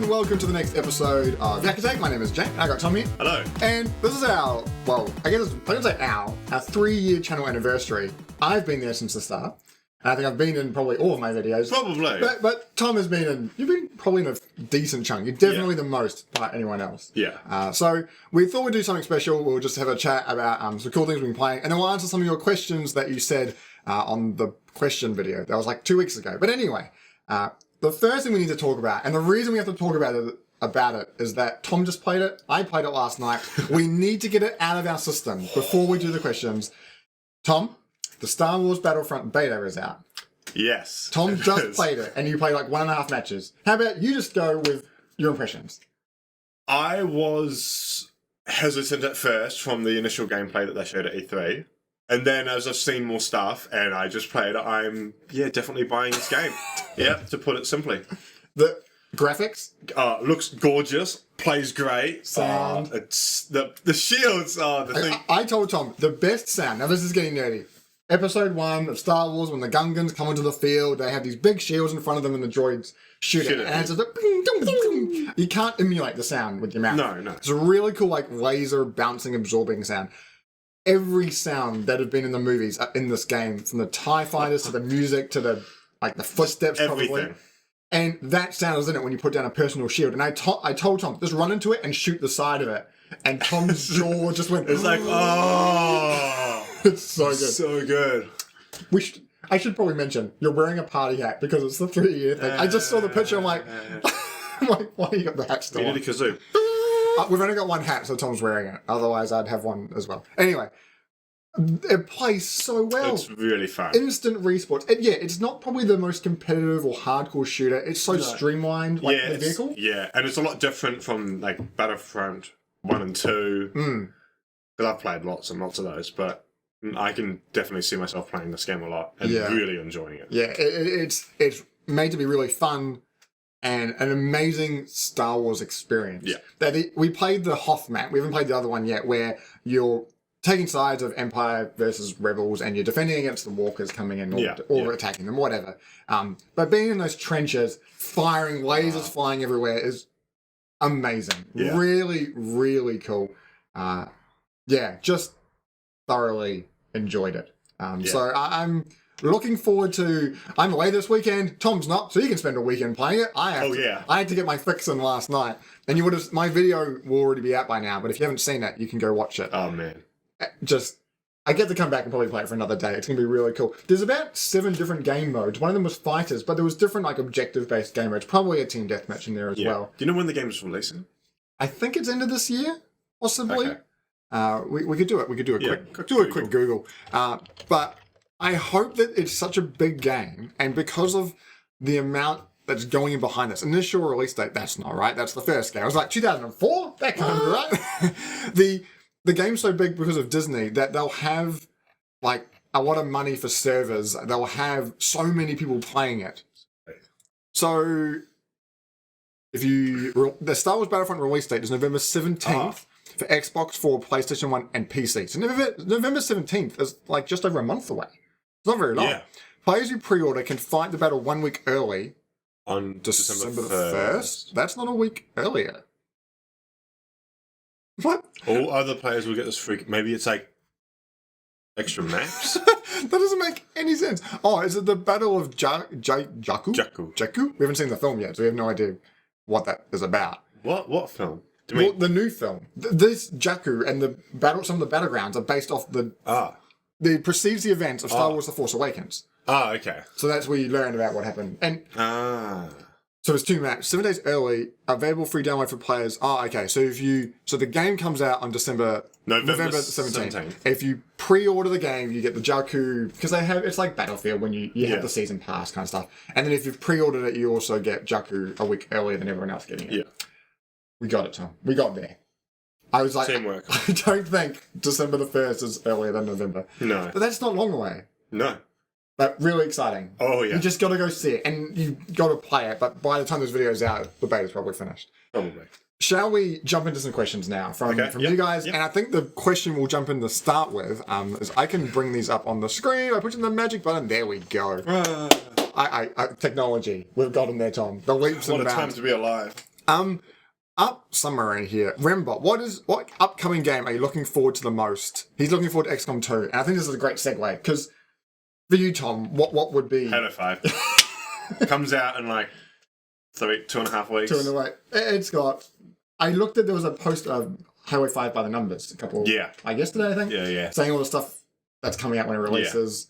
and welcome to the next episode of Yak Attack. My name is Jack. I got Tom here. Hello. And this is our, well, I don't say our 3-year channel anniversary. I've been there since the start. And I think I've been in probably all of my videos. Probably. But Tom has been in, you've been probably in a decent chunk. You're definitely the most by anyone else. Yeah. So we thought we'd do something special. We'll just have a chat about some cool things we've been playing. And then we'll answer some of your questions that you said on the question video. That was like 2 weeks ago. But anyway, the first thing we need to talk about, and the reason we have to talk about it is that Tom just played it. I played it last night. We need to get it out of our system before we do the questions. Tom, the Star Wars Battlefront beta is out. Yes. Tom just played it, and you played like 1.5 matches. How about you just go with your impressions? I was hesitant at first from the initial gameplay that they showed at E3. And then as I've seen more stuff and I just played it, I'm, definitely buying this game. Yeah, to put it simply. The graphics? Looks gorgeous, plays great. Sound. It's the shields are the thing. I told Tom, the best sound, now this is getting nerdy. Episode 1 of Star Wars, when the Gungans come into the field, they have these big shields in front of them and the droids shoot it. And it's just like, ding, ding, ding. You can't emulate the sound with your mouth. No. It's a really cool, like, laser bouncing, absorbing sound. Every sound that have been in the movies are in this game, from the TIE fighters to the music to the footsteps, everything. probably. And that sound is in it when you put down a personal shield. And I told Tom, just run into it and shoot the side of it. And Tom's jaw just went. It's like, oh, it's so good. So good. I should probably mention you're wearing a party hat because it's the 3-year thing. I just saw the picture. I'm like, why you got the hat still? You need a kazoo. We've only got one hat, so Tom's wearing it. Otherwise, I'd have one as well. Anyway, it plays so well. It's really fun. Instant respawns. It's not probably the most competitive or hardcore shooter. It's so streamlined, the vehicle. Yeah, and it's a lot different from like Battlefront 1 and 2. Because I've played lots and lots of those, but I can definitely see myself playing this game a lot and really enjoying it. Yeah, it's made to be really fun. And an amazing Star Wars experience. Yeah. We played the Hoth map. We haven't played the other one yet, where you're taking sides of Empire versus Rebels and you're defending against the walkers coming in or attacking them, whatever. But being in those trenches, firing lasers flying everywhere is amazing. Yeah. Really, really cool. Just thoroughly enjoyed it. So I'm looking forward to. I'm away this weekend. Tom's not, so you can spend a weekend playing it. I had to get my fix in last night, and you would have. My video will already be out by now. But if you haven't seen it, you can go watch it. Oh man! I get to come back and probably play it for another day. It's gonna be really cool. There's about 7 different game modes. One of them was fighters, but there was different objective-based game modes. Probably a team deathmatch in there as well. Do you know when the game is releasing? I think it's end of this year, possibly. Okay. We could do it. We could do a quick Google. But I hope that it's such a big game, and because of the amount that's going in behind this initial release date, that's not right. That's the first game. I was like, 2004? That can't be right. The game's so big because of Disney that they'll have a lot of money for servers. They'll have so many people playing it. So the Star Wars Battlefront release date is November 17th. For Xbox, for PlayStation 1 and PC. So November 17th is just over a month away. It's not very long. Yeah. Players who pre-order can fight the battle 1 week early. On December 1st? That's not a week earlier. What? All other players will get this free. Maybe it's extra maps? That doesn't make any sense. Oh, is it the Battle of Jakku? Jakku? We haven't seen the film yet, so we have no idea what that is about. What film? The new film. This Jakku and some of the battlegrounds are based off the precedes the events of Star Wars: The Force Awakens. Okay. So that's where you learn about what happened. And so it's 2 maps, 7 days early, available free download for players. Okay. So the game comes out on November 17th. If you pre-order the game, you get the Jakku, because it's like Battlefield when you have the season pass kind of stuff. And then if you've pre-ordered it, you also get Jakku a week earlier than everyone else getting it. Yeah. We got it, Tom. We got there. I was like, teamwork. I don't think December the 1st is earlier than November. No. But that's not long away. No. But really exciting. Oh, yeah. You just got to go see it, and you got to play it, but by the time this video's out, the beta's probably finished. Probably. Shall we jump into some questions now from you guys? Yep. And I think the question we'll jump in to start with is I can bring these up on the screen. I push in the magic button. There we go. Technology. We've got them there, Tom. The leaps and bounds. What a time to be alive. Up somewhere in here. Remember, what upcoming game are you looking forward to the most? He's looking forward to XCOM 2, and I think this is a great segue because for you, Tom, what would be Halo 5 comes out in like 2.5 weeks. 2.5 weeks. It's got. I looked at there was a post of Halo 5 by the numbers a couple. Like yesterday, I think. Yeah. Saying all the stuff that's coming out when it releases. Yeah.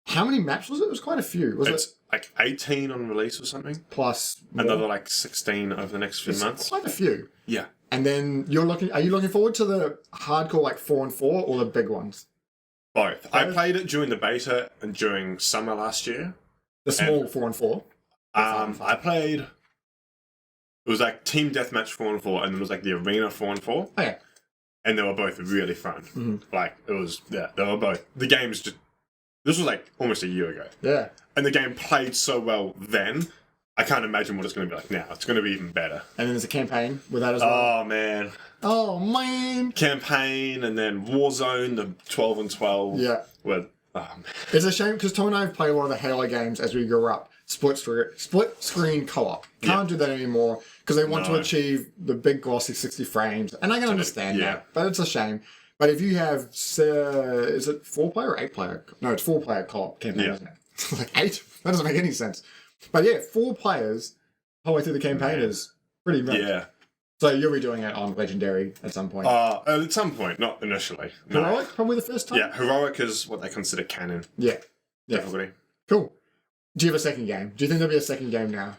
How many maps was it? It was quite a few. It's like 18 on release or something. Plus more. Another like 16 over the next few months. Quite a few. Yeah. And then are you looking forward to the hardcore like 4 and 4 or the big ones? Both. I played it during the beta and during summer last year. The small 4 and 4? I played... It was like Team Deathmatch 4 and 4 and there was like the Arena 4 and 4. Oh, yeah. And they were both really fun. Mm-hmm. Like, it was... Yeah, they were both... The game's just... This was like almost a year ago. Yeah. And the game played so well then, I can't imagine what it's going to be like now. It's going to be even better. And then there's a campaign with that as well. Oh, man. Oh, man. Campaign and then Warzone, the 12 and 12. Yeah. With, oh, man. It's a shame because Tom and I have played a lot of the Halo games as we grew up. Split screen co-op. Can't do that anymore because they want to achieve the big glossy 60 frames. And I can understand that, but it's a shame. But if you have, is it 4-player or 8-player? No, it's 4-player co-op campaign, isn't it? Like 8? That doesn't make any sense. But yeah, 4 players the whole way through the campaign is pretty much. Yeah. So you'll be doing it on Legendary at some point? At some point, not initially. No. Heroic, probably the first time? Yeah, Heroic is what they consider canon. Yeah. Definitely. Cool. Do you have a second game? Do you think there'll be a second game now?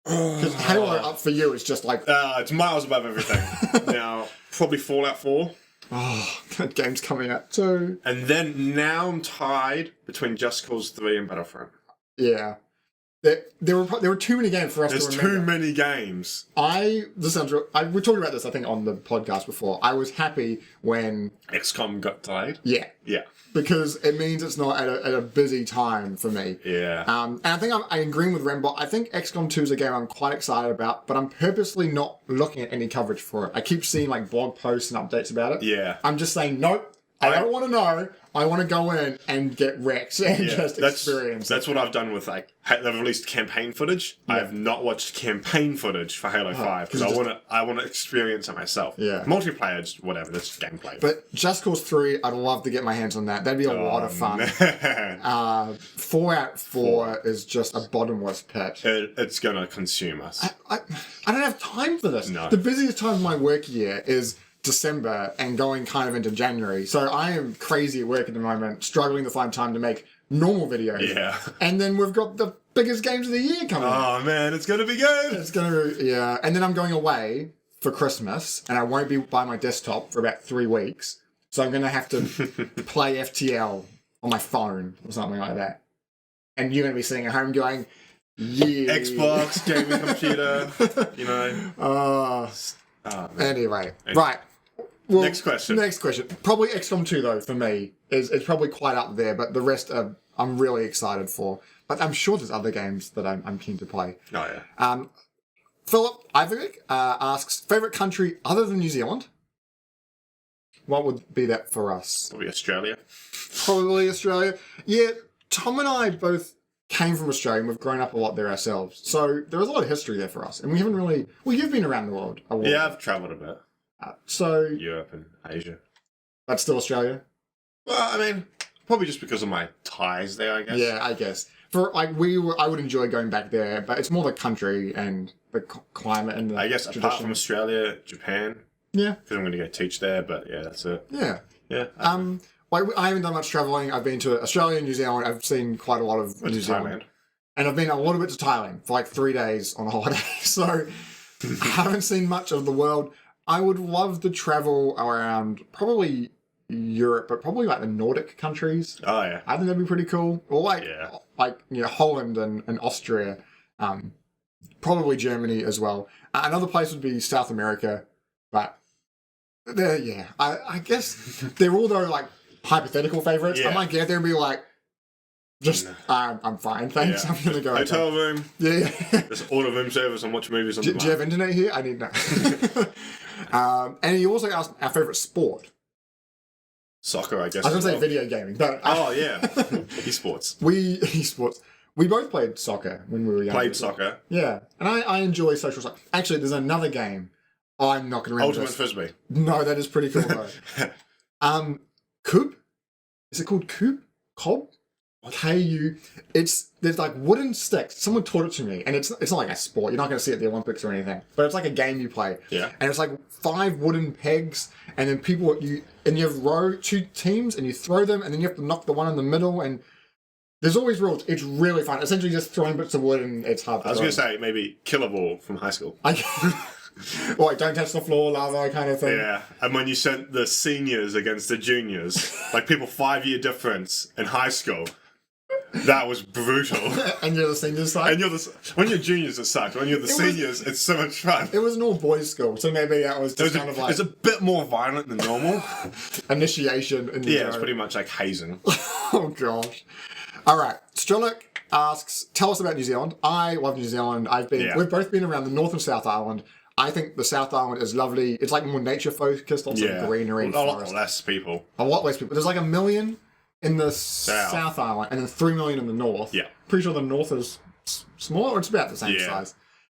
Because Halo up for you is just like... it's miles above everything. Now, probably Fallout 4. Oh, that game's coming out too. And then now I'm tied between Just Cause 3 and Battlefront. Yeah. There were too many games for us to remember. There's too many games. We talked about this, I think, on the podcast before. I was happy when... XCOM got delayed? Yeah. Yeah. Because it means it's not at a busy time for me. Yeah. And I think I agree with Rembot. I think XCOM 2 is a game I'm quite excited about, but I'm purposely not looking at any coverage for it. I keep seeing like blog posts and updates about it. Yeah. I'm just saying, nope, I don't want to know. I want to go in and get wrecked and just experience. That's what I've done with they've released campaign footage. Yeah. I have not watched campaign footage for Halo 5 because I want to experience it myself. Yeah, multiplayer, just whatever. That's gameplay. But Just Cause 3, I'd love to get my hands on that. That'd be a lot of fun. Fallout 4 is just a bottomless pit. It's gonna consume us. I don't have time for this. No. The busiest time of my work year is December and going kind of into January. So I am crazy at work at the moment, struggling to find time to make normal videos. Yeah. And then we've got the biggest games of the year coming up. Oh man, it's gonna be good. It's gonna be, yeah. And then I'm going away for Christmas and I won't be by my desktop for about 3 weeks. So I'm gonna have to play FTL on my phone or something like that. And you're gonna be sitting at home going, yeah. Xbox, gaming computer, you know. Anyway, right. Well, next question. Probably XCOM 2 though for me is probably quite up there, but the rest I'm really excited for. But I'm sure there's other games that I'm keen to play. Oh yeah. Philip Iverick asks favorite country other than New Zealand. What would be that for us? Probably Australia. Probably Australia. Yeah, Tom and I both came from Australia and we've grown up a lot there ourselves. So there is a lot of history there for us. And we haven't really... Well, you've been around the world a lot. Yeah, I've travelled a bit. So... Europe and Asia. That's still Australia? Well, I mean, probably just because of my ties there, I guess. Yeah, I guess. For like, I would enjoy going back there, but it's more the country and the climate and the I guess tradition. apart from Australia, Japan. Yeah. Because I'm going to go teach there, but yeah, that's it. Yeah. Yeah. Like, I haven't done much travelling. I've been to Australia and New Zealand. I've seen quite a lot of New Zealand. And I've been a little bit to Thailand for like 3 days on a holiday. So I haven't seen much of the world. I would love to travel around probably Europe, but probably like the Nordic countries. Oh, yeah. I think that'd be pretty cool. Or like you know, Holland and Austria. Probably Germany as well. Another place would be South America. But I guess they're all though like hypothetical favourites. Yeah. I might get there and be like, I'm fine, thanks. Yeah. I'm gonna go hotel room. Yeah. Just order room service and watch movies on do you have internet here? I need that. And he also asked our favourite sport. Soccer, I guess. I was gonna say video gaming, but oh yeah, esports. Esports. We both played soccer when we were young. Played soccer. Yeah, and I enjoy social soccer. Actually, there's another game. I'm not going to remember Ultimate this. Frisbee. No, that is pretty cool though. Coop? Is it called Coop? Cob? K-U. There's like wooden sticks. Someone taught it to me, and it's not like a sport. You're not going to see it at the Olympics or anything. But it's like a game you play. Yeah. And it's like 5 wooden pegs, and then you have 2 teams, and you throw them, and then you have to knock the one in the middle, and there's always rules. It's really fun. Essentially, just throwing bits of wood, and it's hard. I was going to say maybe Killer Ball from high school. Like, don't touch the floor, lava kind of thing. Yeah, and when you sent the seniors against the juniors, like people 5-year difference in high school, that was brutal. And you're the seniors side? And when you're juniors, it sucks. When you're the seniors, it's so much fun. It was an all-boys school, so maybe that was just It's a bit more violent than normal. Initiation. It's pretty much like hazing. Oh, gosh. All right, Strelick asks, tell us about New Zealand. I love New Zealand. We've both been around the North and South Island. I think the South Island is lovely. It's like more nature focused, lots of greenery. A lot less people. A lot less people. There's like 1 million in the South Island and then 3 million in the North. Yeah. Pretty sure the North is smaller, or it's about the same size.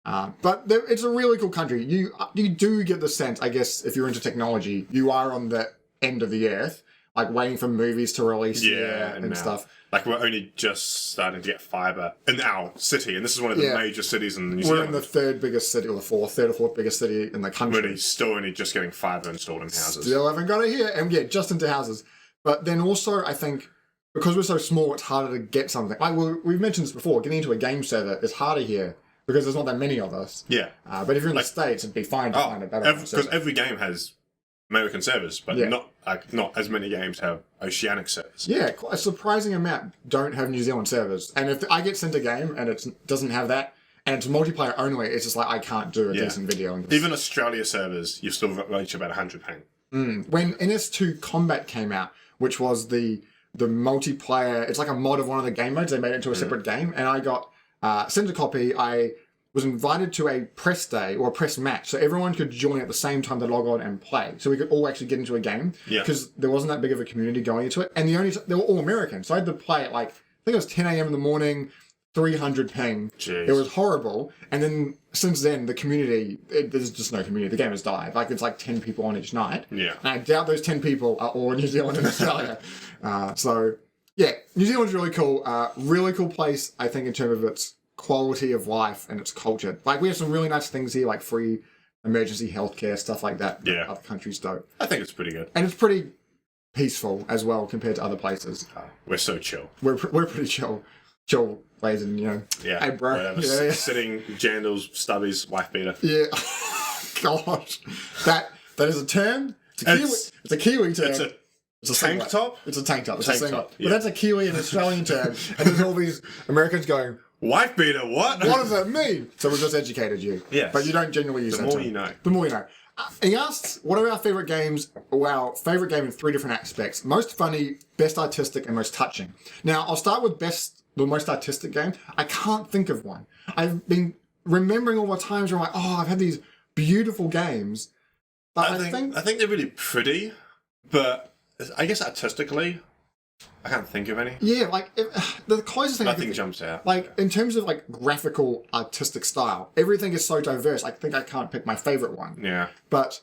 But it's a really cool country. You do get the sense, I guess, if you're into technology, you are on the end of the earth, like waiting for movies to release and stuff. Like, we're only just starting to get fibre in our city, and this is one of the major cities in New Zealand. We're in the third biggest city, or the third or fourth biggest city in the country. We're still only just getting fibre installed in houses. Still haven't got it here, and just into houses. But then also, I think, because we're so small, it's harder to get something. Like, we've mentioned this before, getting into a game server is harder here, because there's not that many of us. Yeah. But if you're in the States, it'd be fine to find a better one. Because every game has American servers, but not as many games have oceanic servers. Yeah, a surprising amount don't have New Zealand servers. And if I get sent a game and it doesn't have that, and it's multiplayer only, it's just like I can't do a decent video. Even Australia servers, you still reach about 100 ping. When NS2 Combat came out, which was the multiplayer, it's like a mod of one of the game modes, they made it into a separate game, and I got sent a copy. I was invited to a press day or a press match, so everyone could join at the same time to log on and play. So we could all actually get into a game because there wasn't that big of a community going into it, and they were all American. So I had to play at I think it was 10 a.m. in the morning, 300 ping. Jeez. It was horrible. And then since then, the community, there's just no community. The game has died. Like, it's like 10 people on each night. Yeah. And I doubt those 10 people are all in New Zealand and Australia. So yeah, New Zealand's really cool. Really cool place, I think, in terms of its quality of life and its culture. Like, we have some really nice things here, like free emergency healthcare, stuff like that. Yeah. Other countries don't. I think it's pretty good. And it's pretty peaceful as well compared to other places. We're so chill. We're pretty chill ways, and hey bro, sitting jandals, stubbies, wife beater. Yeah. Gosh, that is a term. It's a Kiwi term. It's a tank top. It's a tank top. It's tank a top. But that's a Kiwi and Australian term, and there's all these Americans going, wife beater, what? What does that mean? So we just educated you. Yes. But you don't genuinely use that term. The more you know. The more you know. He asked, what are our favourite games? Our favourite game in 3 different aspects. Most funny, best artistic, and most touching. Now, I'll start with the most artistic game. I can't think of one. I've been remembering all the times where I'm like, I've had these beautiful games. But I think they're really pretty, but I guess artistically, I can't think of any. Yeah, like the closest thing nothing jumps out. Like in terms of like graphical artistic style, everything is so diverse. I think I can't pick my favorite one. Yeah. But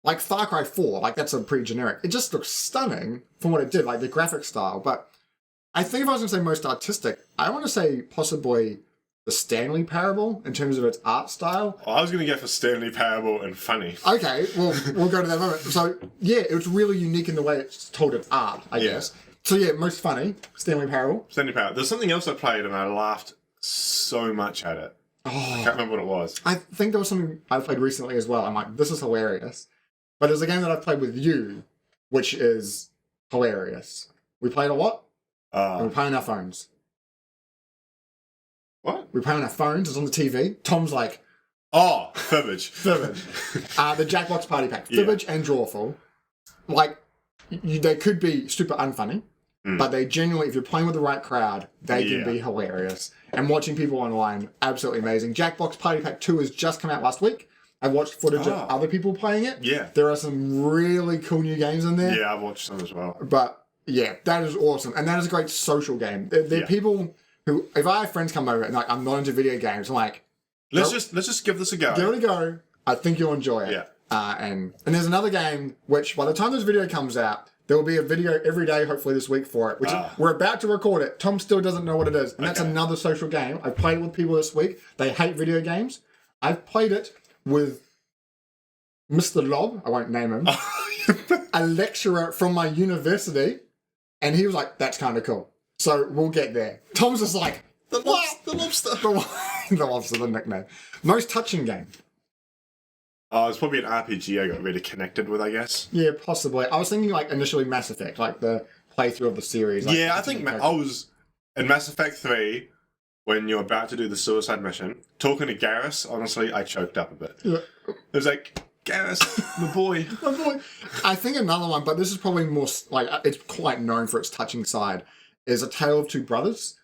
like Far Cry 4, like that's a pretty generic. It just looks stunning from what it did, like the graphic style. But I think if I was going to say most artistic, I want to say possibly the Stanley Parable in terms of its art style. I was going to go for Stanley Parable and funny. Okay, well, we'll go to that moment. So yeah, it was really unique in the way it's told its art, I guess. So yeah, most funny, Stanley Parable. Stanley Parable. There's something else I played and I laughed so much at it. I can't remember what it was. I think there was something I played recently as well. I'm like, this is hilarious. But it's a game that I've played with you, which is hilarious. We played a lot, and we play on our phones. What? We play on our phones, it's on the TV. Tom's like... Fibbage. Fibbage. The Jackbox Party Pack. Fibbage and Drawful. Like, they could be super unfunny, but they genuinely, if you're playing with the right crowd, they can be hilarious. And watching people online, absolutely amazing. Jackbox Party Pack 2 has just come out last week. I've watched footage of other people playing it. Yeah. There are some really cool new games in there. Yeah, I've watched some as well. But yeah, that is awesome. And that is a great social game. They're people who, if I have friends come over and like I'm not into video games, I'm like, let's just give this a go. give it a go. I think you'll enjoy it. Yeah. And there's another game which, by the time this video comes out, there will be a video every day, hopefully this week for it. Which we're about to record it. Tom still doesn't know what it is, and that's another social game. I've played it with people this week. They hate video games. I've played it with Mr. Lob. I won't name him. A lecturer from my university, and he was like, "That's kind of cool." So we'll get there. Tom's just like, The lobster. the lobster, the nickname. Most touching game. Oh, it's probably an RPG I got really connected with, I guess. Yeah, possibly. I was thinking like initially Mass Effect, like the playthrough of the series. Like, yeah, I think I was in Mass Effect 3 when you're about to do the suicide mission. Talking to Garrus, honestly, I choked up a bit. Yeah. It was like, Garrus, my boy. My boy. I think another one, but this is probably more like it's quite known for its touching side, is A Tale of Two Brothers,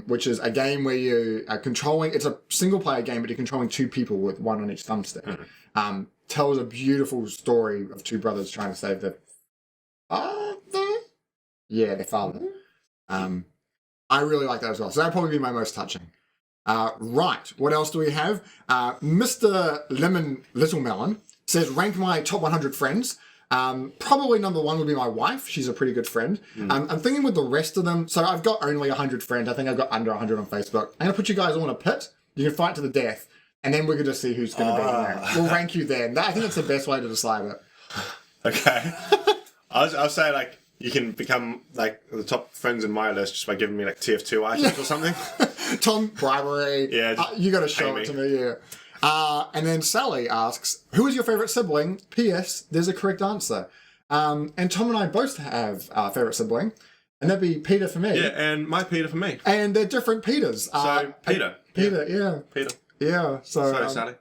which is a game where you are controlling. It's a single player game, but you're controlling two people with one on each thumbstick. Tells a beautiful story of two brothers trying to save their father. Yeah, their father. I really like that as well. So that'd probably be my most touching. Right, what else do we have? Mr. Lemon Little Melon says, rank my top 100 friends. Probably number one would be my wife. She's a pretty good friend. I'm thinking with the rest of them. So I've got only 100 friends. I think I've got under 100 on Facebook. I'm going to put you guys all in a pit. You can fight to the death. And then we're going to see who's going to be in there. We'll rank you then. I think that's the best way to decide it. Okay. I'll say, like, you can become, like, the top friends in my list just by giving me, like, TF2 items or something. Tom, bribery. Yeah. You got to show it to me, yeah. And then Sally asks, who is your favourite sibling? P.S. There's a correct answer. And Tom and I both have a favourite sibling. And that'd be Peter for me. Yeah, and my Peter for me. And they're different Peters. So, Peter. Peter, yeah. Peter. Yeah, so... Sally.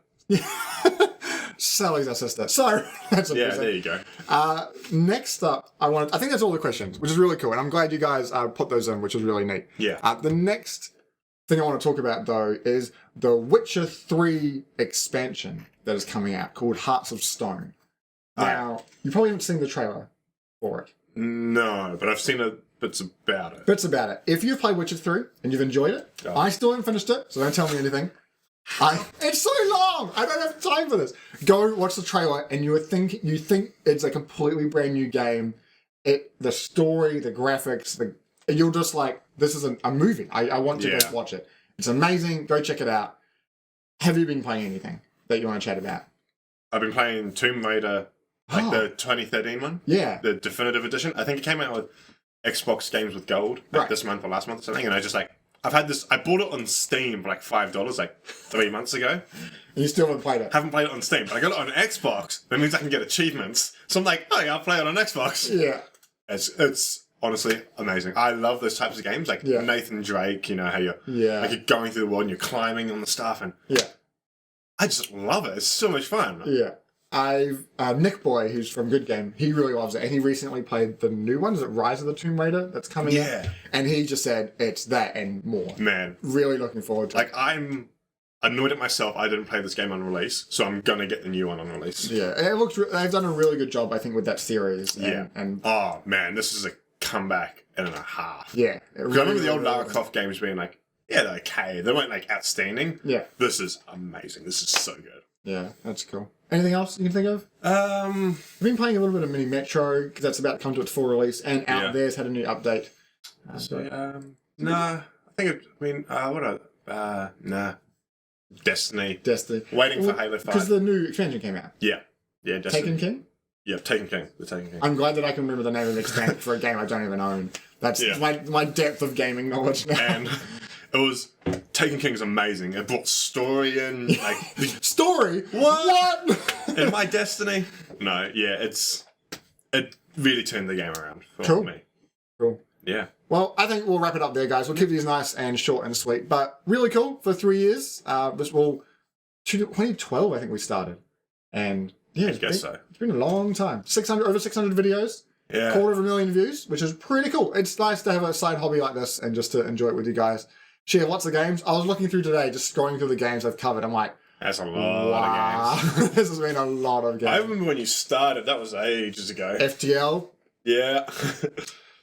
Sally's our sister. So, that's a there you go. Next up, I think that's all the questions, which is really cool. And I'm glad you guys put those in, which is really neat. Yeah. The next thing I want to talk about, though, is the Witcher 3 expansion that is coming out called Hearts of Stone. Now, you probably haven't seen the trailer for it. No, but I've seen bits about it. Bits about it. If you've played Witcher 3 and you've enjoyed it, I still haven't finished it, so don't tell me anything. It's so long! I don't have time for this. Go watch the trailer and you think it's a completely brand new game. The story, the graphics, you're just like, this is a movie. I want to go watch it. It's amazing. Go check it out. Have you been playing anything that you want to chat about? I've been playing Tomb Raider, like the 2013 one. Yeah. The definitive edition. I think it came out with Xbox Games with Gold this month or last month or something, and I just I've had this. I bought it on Steam for like $5 like 3 months ago. You still haven't played it? Haven't played it on Steam, but I got it on Xbox. That means I can get achievements. So I'm like, oh yeah, I'll play it on Xbox. Yeah. It's honestly amazing. I love those types of games, like Nathan Drake. You know how you're like you're going through the world and you're climbing on the stuff, and I just love it. It's so much fun. Yeah. Nick Boy, who's from Good Game, he really loves it, and he recently played the new one. Is it Rise of the Tomb Raider that's coming out? And he just said it's that and more. Man, really looking forward to it. Like, I'm annoyed at myself. I didn't play this game on release, so I'm gonna get the new one on release. Yeah, it looks. They've done a really good job, I think, with that series. And oh man, this is a comeback and a half. Yeah, really, I remember the old Lara Croft games being like, they're okay. They weren't like outstanding. Yeah, this is amazing. This is so good. Yeah, that's cool. Anything else you can think of? I've been playing a little bit of Mini Metro because that's about to come to its full release, and Out There's had a new update. No, I think Destiny. Waiting for Halo 5 because the new expansion came out. Yeah, Destiny. Taken King. Yeah, Taken King. The Taken King. I'm glad that I can remember the name of the expansion for a game I don't even own. That's my depth of gaming knowledge now. And it was Taken King is amazing. It brought story in, like story. What? In my Destiny? No, it really turned the game around for me. Cool. Yeah. Well, I think we'll wrap it up there, guys. We'll keep these nice and short and sweet, but really cool for 3 years. 2012, I think we started, and I guess so. It's been a long time. Over 600 videos. Yeah. 250,000 views, which is pretty cool. It's nice to have a side hobby like this and just to enjoy it with you guys. Share lots of games. I was looking through today, just scrolling through the games I've covered. I'm like, that's a lot of games. This has been a lot of games. I remember when you started. That was ages ago. FTL. Yeah.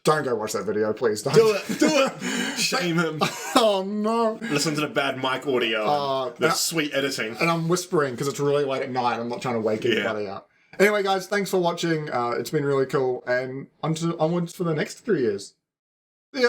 Don't go watch that video, please. Don't. Do it! Shame him. Oh, no. Listen to the bad mic audio and the sweet editing. And I'm whispering because it's really late at night. I'm not trying to wake anybody up. Anyway, guys, thanks for watching. It's been really cool. And onwards for the next 3 years. See ya.